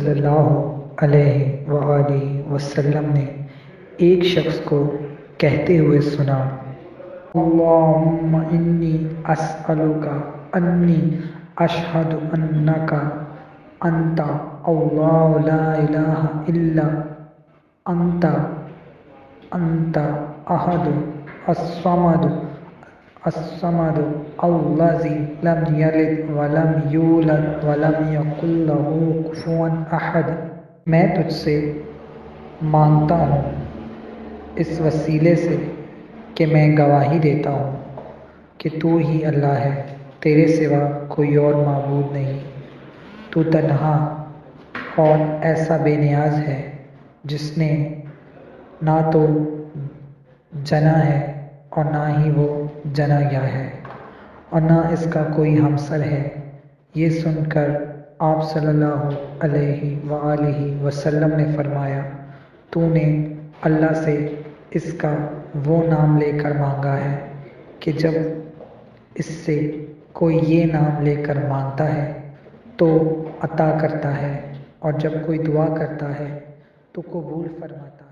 صلی اللہ علیہ وآلہ وسلم نے ایک شخص کو کہتے ہوئے سنا، اللہم انی اسألک انی اشہد انک انت اللہ لا الہ الا انت انت احد الصمد الذی لم یلد ولم یولد ولم یکن لہ کفوا احد۔ میں تجھ سے مانگتا ہوں اس وسیلے سے کہ میں گواہی دیتا ہوں کہ تو ہی اللہ ہے، تیرے سوا کوئی اور معبود نہیں، تو تنہا اور ایسا بے نیاز ہے جس نے نہ تو جنا ہے اور نہ ہی وہ جنا گیا ہے، اور نہ اس کا کوئی ہمسر ہے۔ یہ سن کر آپ صلی اللہ علیہ وآلہ وسلم نے فرمایا، تو نے اللہ سے اس کا وہ نام لے کر مانگا ہے کہ جب اس سے کوئی یہ نام لے کر مانگتا ہے تو عطا کرتا ہے، اور جب کوئی دعا کرتا ہے تو قبول فرماتا ہے۔